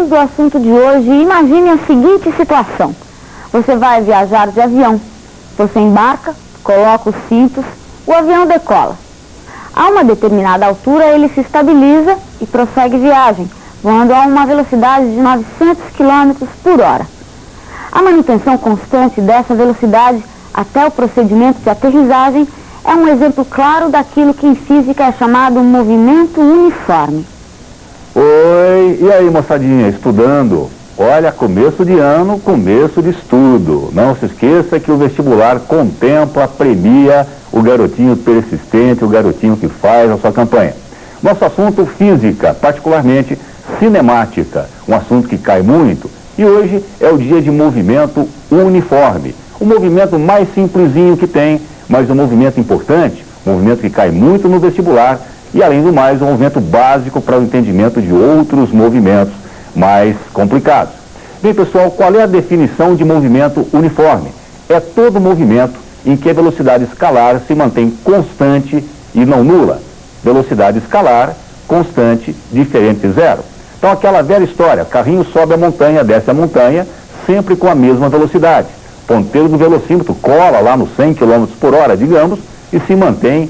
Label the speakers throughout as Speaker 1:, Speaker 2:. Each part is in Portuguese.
Speaker 1: Lembremos do assunto de hoje e imagine a seguinte situação. Você vai viajar de avião. Você embarca, coloca os cintos, o avião decola. A uma determinada altura ele se estabiliza e prossegue viagem, voando a uma velocidade de 900 km por hora. A manutenção constante dessa velocidade até o procedimento de aterrissagem é um exemplo claro daquilo que em física é chamado movimento uniforme.
Speaker 2: Oi, e aí moçadinha, estudando? Olha, começo de ano, começo de estudo. Não se esqueça que o vestibular contempla, premia o garotinho persistente, o garotinho que faz a sua campanha. Nosso assunto, física, particularmente cinemática, um assunto que cai muito, e hoje é o dia de movimento uniforme. O movimento mais simplesinho que tem, mas um movimento importante, um movimento que cai muito no vestibular, e além do mais, um movimento básico para o entendimento de outros movimentos mais complicados. Bem, pessoal, qual é a definição de movimento uniforme? É todo movimento em que a velocidade escalar se mantém constante e não nula. Velocidade escalar, constante, diferente de zero. Então, aquela velha história, carrinho sobe a montanha, desce a montanha, sempre com a mesma velocidade. Ponteiro do velocímetro cola lá nos 100 km por hora, digamos, e se mantém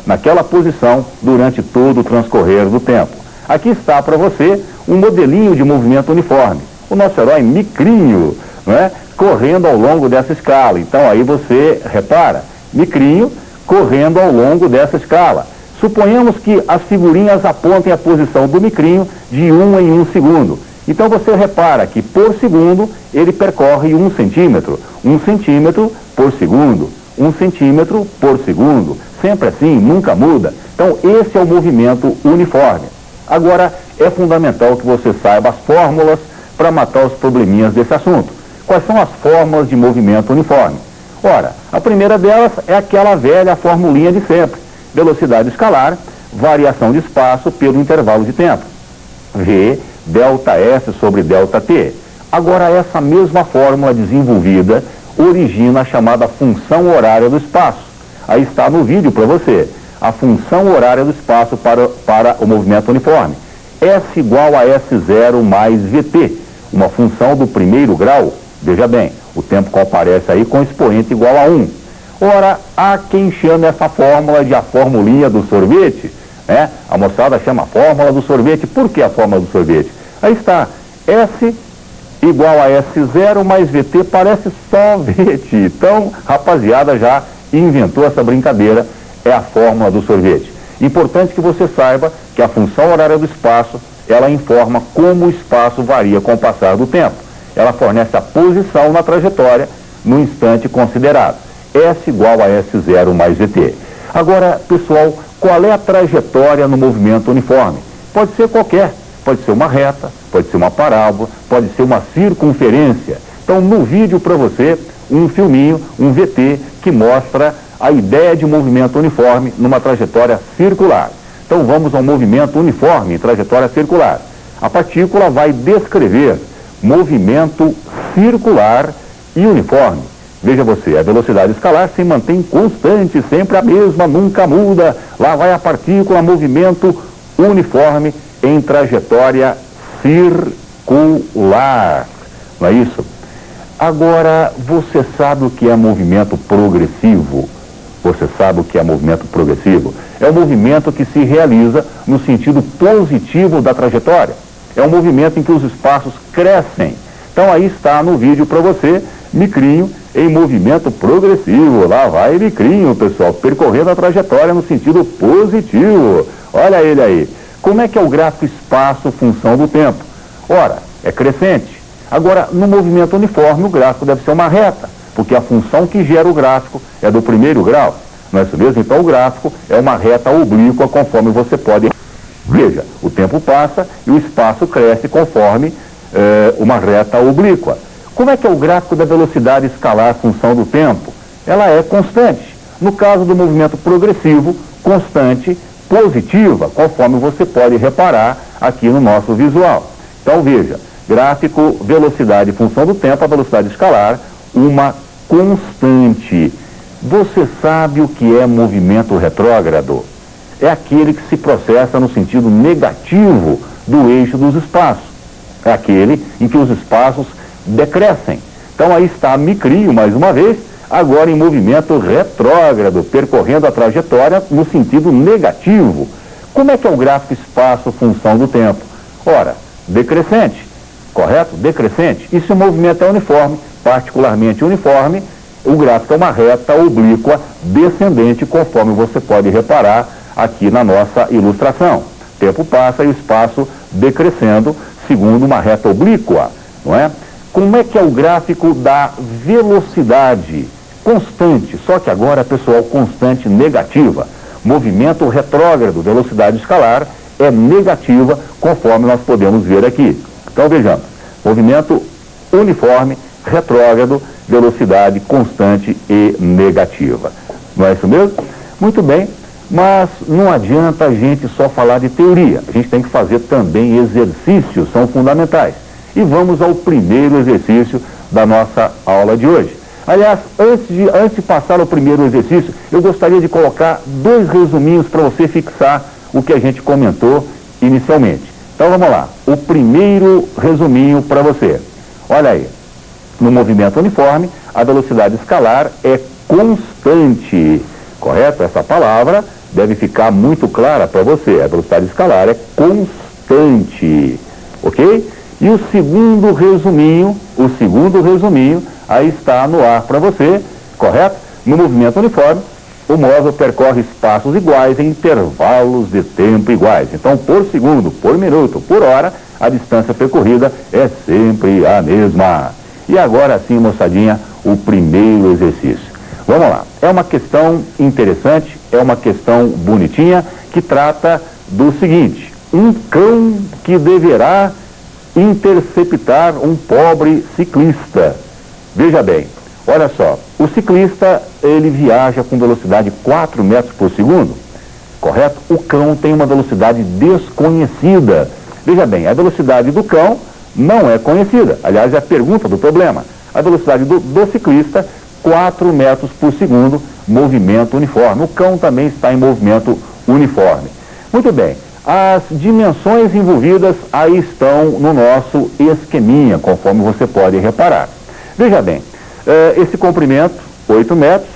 Speaker 2: naquela posição durante todo o transcorrer do tempo. Aqui está para você um modelinho de movimento uniforme. O nosso herói Micrinho, não é? Correndo ao longo dessa escala. Então aí você repara, Micrinho correndo ao longo dessa escala. Suponhamos que as figurinhas apontem a posição do Micrinho de 1 em 1 segundo. Então você repara que por segundo ele percorre 1 centímetro. 1 centímetro por segundo. 1 centímetro por segundo. Sempre assim, nunca muda. Então esse é o movimento uniforme. Agora é fundamental que você saiba as fórmulas para matar os probleminhas desse assunto. Quais são as fórmulas de movimento uniforme? Ora, a primeira delas é aquela velha formulinha de sempre. Velocidade escalar, variação de espaço pelo intervalo de tempo. V, delta S sobre delta T. Agora, essa mesma fórmula desenvolvida origina a chamada função horária do espaço. Aí está no vídeo para você. A função horária do espaço para o movimento uniforme. S igual a S0 mais VT. Uma função do primeiro grau. Veja bem, o tempo que aparece aí com expoente igual a 1. Ora, há quem chame essa fórmula de a formulinha do sorvete, né? A moçada chama a fórmula do sorvete. Por que a fórmula do sorvete? Aí está, S igual a S0 mais VT parece sorvete. Então, rapaziada já inventou essa brincadeira, é a fórmula do sorvete. Importante que você saiba que a função horária do espaço, ela informa como o espaço varia com o passar do tempo. Ela fornece a posição na trajetória no instante considerado. S igual a S0 mais VT. Agora, pessoal, qual é a trajetória no movimento uniforme? Pode ser qualquer, pode ser uma reta, pode ser uma parábola, pode ser uma circunferência. Então, no vídeo para você, um filminho, um VT, que mostra a ideia de movimento uniforme numa trajetória circular. Então, vamos ao movimento uniforme em trajetória circular. A partícula vai descrever movimento circular e uniforme. Veja você, a velocidade escalar se mantém constante, sempre a mesma, nunca muda. Lá vai a partícula, movimento uniforme em trajetória circular. Não é isso? Agora, você sabe o que é movimento progressivo? Você sabe o que é movimento progressivo? É um movimento que se realiza no sentido positivo da trajetória. É um movimento em que os espaços crescem. Então aí está no vídeo para você, Micrinho em movimento progressivo. Lá vai Micrinho, pessoal, percorrendo a trajetória no sentido positivo. Olha ele aí. Como é que é o gráfico espaço-função do tempo? Ora, é crescente. Agora, no movimento uniforme, o gráfico deve ser uma reta, porque a função que gera o gráfico é do primeiro grau. Não é isso mesmo? Então o gráfico é uma reta oblíqua, conforme você pode... Veja, o tempo passa e o espaço cresce conforme uma reta oblíqua. Como é que é o gráfico da velocidade escalar função do tempo? Ela é constante. No caso do movimento progressivo, constante, positiva, conforme você pode reparar aqui no nosso visual. Então veja, gráfico, velocidade função do tempo, a velocidade escalar, uma constante. Você sabe o que é movimento retrógrado? É aquele que se processa no sentido negativo do eixo dos espaços. é aquele em que os espaços decrescem. Então aí está micrinho, mais uma vez, agora em movimento retrógrado, percorrendo a trajetória no sentido negativo. Como é que é o gráfico espaço-função do tempo? Ora, decrescente, correto? Decrescente. E se o movimento é uniforme, particularmente uniforme, o gráfico é uma reta oblíqua descendente, conforme você pode reparar aqui na nossa ilustração. O tempo passa e o espaço decrescendo segundo uma reta oblíqua, não é? Como é que é o gráfico da velocidade? Constante, só que agora, pessoal, constante negativa. Movimento retrógrado, velocidade escalar, é negativa, conforme nós podemos ver aqui. Então, vejamos, movimento uniforme, retrógrado, velocidade constante e negativa. Não é isso mesmo? Muito bem, mas não adianta a gente só falar de teoria. A gente tem que fazer também exercícios, são fundamentais. E vamos ao primeiro exercício da nossa aula de hoje. Aliás, antes de passar ao primeiro exercício, eu gostaria de colocar 2 resuminhos para você fixar o que a gente comentou inicialmente. Então vamos lá, o primeiro resuminho para você. Olha aí, no movimento uniforme, a velocidade escalar é constante, correto? Essa palavra deve ficar muito clara para você. A velocidade escalar é constante, ok? E o segundo resuminho, aí está no ar para você, correto? No movimento uniforme, o móvel percorre espaços iguais em intervalos de tempo iguais. Então, por segundo, por minuto, por hora, a distância percorrida é sempre a mesma. E agora sim, moçadinha, o primeiro exercício. Vamos lá. É uma questão interessante, é uma questão bonitinha, que trata do seguinte: um cão que deverá interceptar um pobre ciclista. Veja bem, olha só, o ciclista, ele viaja com velocidade 4 metros por segundo, correto? O cão tem uma velocidade desconhecida. Veja bem, a velocidade do cão não é conhecida. Aliás, é a pergunta do problema. A velocidade do ciclista, 4 metros por segundo, movimento uniforme. O cão também está em movimento uniforme. Muito bem. As dimensões envolvidas aí estão no nosso esqueminha, conforme você pode reparar. Veja bem, esse comprimento, 8 metros,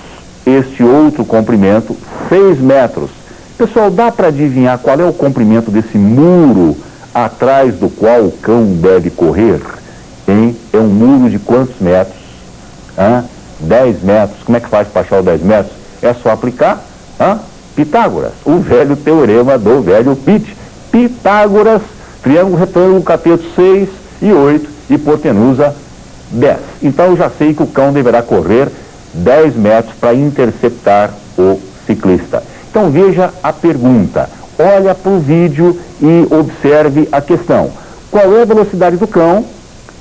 Speaker 2: este outro comprimento, 6 metros. Pessoal, dá para adivinhar qual é o comprimento desse muro atrás do qual o cão deve correr? Hein? É um muro de quantos metros? 10 metros. Como é que faz para achar os 10 metros? É só aplicar Pitágoras, o velho teorema do velho Pit. Pitágoras, triângulo retângulo, cateto 6 e 8, hipotenusa 10. Então eu já sei que o cão deverá correr 10 metros para interceptar o ciclista. Então veja a pergunta, olha para o vídeo e observe a questão. Qual é a velocidade do cão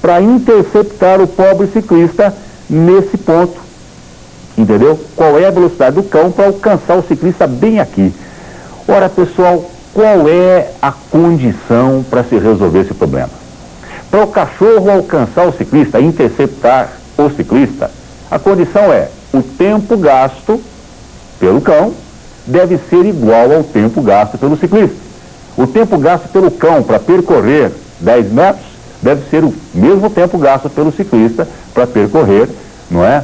Speaker 2: para interceptar o pobre ciclista nesse ponto? Entendeu? Qual é a velocidade do cão para alcançar o ciclista bem aqui? Ora, pessoal, qual é a condição para se resolver esse problema? Para o cachorro alcançar o ciclista, interceptar o ciclista, a condição é: o tempo gasto pelo cão deve ser igual ao tempo gasto pelo ciclista. O tempo gasto pelo cão para percorrer 10 metros deve ser o mesmo tempo gasto pelo ciclista para percorrer, não é?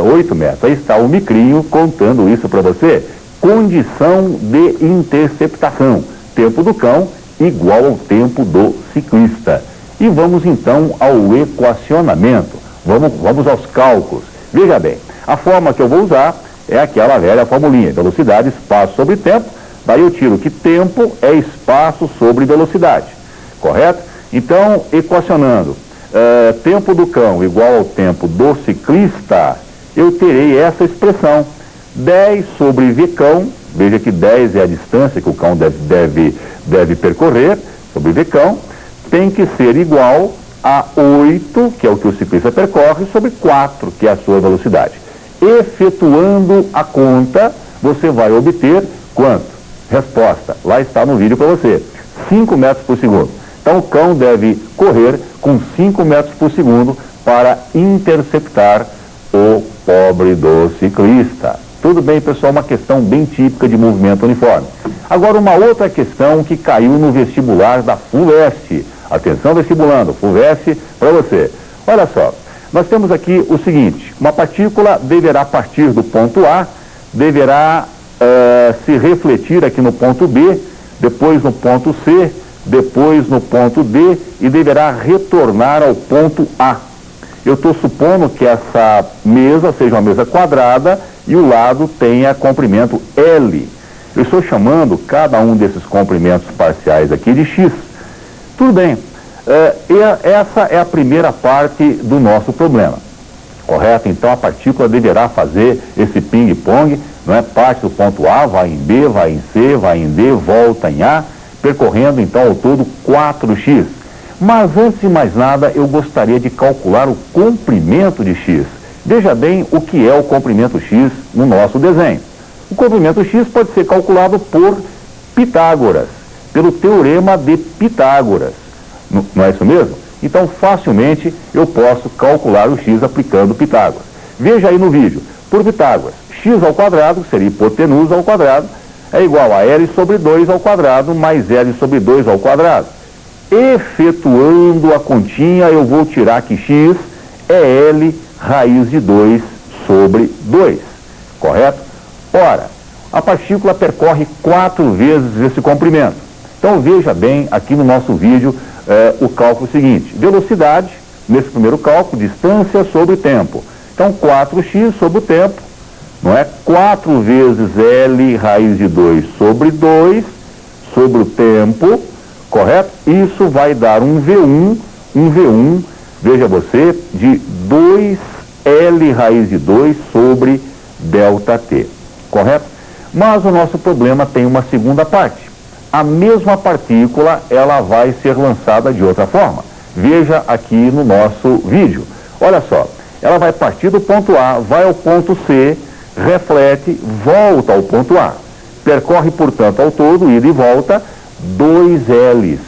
Speaker 2: 8 metros. Aí está o micrinho contando isso para você. Condição de interceptação: tempo do cão igual ao tempo do ciclista. E vamos então ao equacionamento. Vamos aos cálculos. Veja bem, a forma que eu vou usar é aquela velha formulinha: velocidade, espaço sobre tempo. Daí eu tiro que tempo é espaço sobre velocidade, correto? Então, equacionando tempo do cão igual ao tempo do ciclista, eu terei essa expressão: 10 sobre V cão, veja que 10 é a distância que o cão deve percorrer, sobre V cão, tem que ser igual a 8, que é o que o ciclista percorre, sobre 4, que é a sua velocidade. Efetuando a conta, você vai obter quanto? Resposta, lá está no vídeo para você: 5 metros por segundo. Então o cão deve correr com 5 metros por segundo para interceptar o pobre do ciclista. Tudo bem, pessoal, uma questão bem típica de movimento uniforme. Agora, uma outra questão que caiu no vestibular da FUVEST, Atenção, vestibulando, FUVEST para você. Olha só, nós temos aqui o seguinte, uma partícula deverá partir do ponto A, deverá se refletir aqui no ponto B, depois no ponto C, depois no ponto D e deverá retornar ao ponto A. Eu estou supondo que essa mesa seja uma mesa quadrada e o lado tenha comprimento L. Eu estou chamando cada um desses comprimentos parciais aqui de X. Tudo bem, essa é a primeira parte do nosso problema, correto? Então a partícula deverá fazer esse ping-pong, não é? Parte do ponto A, vai em B, vai em C, vai em D, volta em A, percorrendo então ao todo 4x. Mas antes de mais nada, eu gostaria de calcular o comprimento de x. Veja bem o que é o comprimento x no nosso desenho. O comprimento x pode ser calculado por Pitágoras, pelo teorema de Pitágoras. Não é isso mesmo? Então, facilmente, eu posso calcular o x aplicando Pitágoras. Veja aí no vídeo, por Pitágoras, x ao quadrado, que seria hipotenusa ao quadrado, é igual a L sobre 2 ao quadrado mais L sobre 2 ao quadrado. Efetuando a continha, eu vou tirar que x é L raiz de 2 sobre 2, correto? Ora, a partícula percorre 4 vezes esse comprimento. Então veja bem aqui no nosso vídeo o cálculo seguinte. Velocidade, nesse primeiro cálculo, distância sobre tempo. Então 4x sobre o tempo, não é? 4 vezes L raiz de 2 sobre 2 sobre o tempo, correto? Isso vai dar um V1, veja você, de 2L raiz de 2 sobre ΔT, correto? Mas o nosso problema tem uma segunda parte. A mesma partícula, ela vai ser lançada de outra forma. Veja aqui no nosso vídeo. Olha só, ela vai partir do ponto A, vai ao ponto C, reflete, volta ao ponto A. Percorre, portanto, ao todo, ida e volta, 2Ls.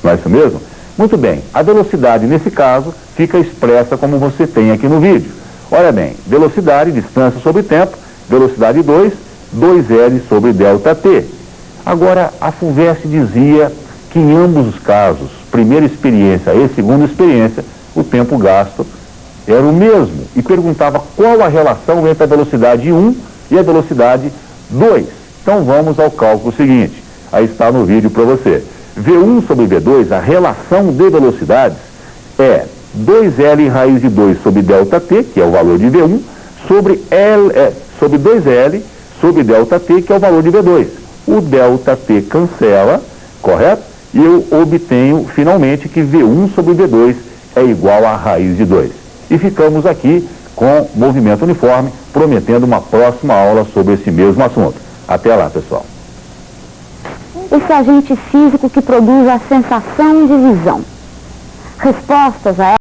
Speaker 2: Não é isso mesmo? Muito bem, a velocidade, nesse caso, fica expressa como você tem aqui no vídeo. Olha bem, velocidade, distância sobre tempo, velocidade 2, 2L sobre ΔT. Agora, a FUVEST dizia que em ambos os casos, primeira experiência e segunda experiência, o tempo gasto era o mesmo. E perguntava qual a relação entre a velocidade 1 e a velocidade 2. Então vamos ao cálculo seguinte. Aí está no vídeo para você. V1 sobre V2, a relação de velocidades é 2L raiz de 2 sobre ΔT, que é o valor de V1, sobre 2L sobre ΔT, que é o valor de V2. O ΔT cancela, correto? E eu obtenho finalmente que V1 sobre V2 é igual a raiz de 2. E ficamos aqui com movimento uniforme, prometendo uma próxima aula sobre esse mesmo assunto. Até lá, pessoal.
Speaker 1: Esse agente físico que produz a sensação de visão. Respostas a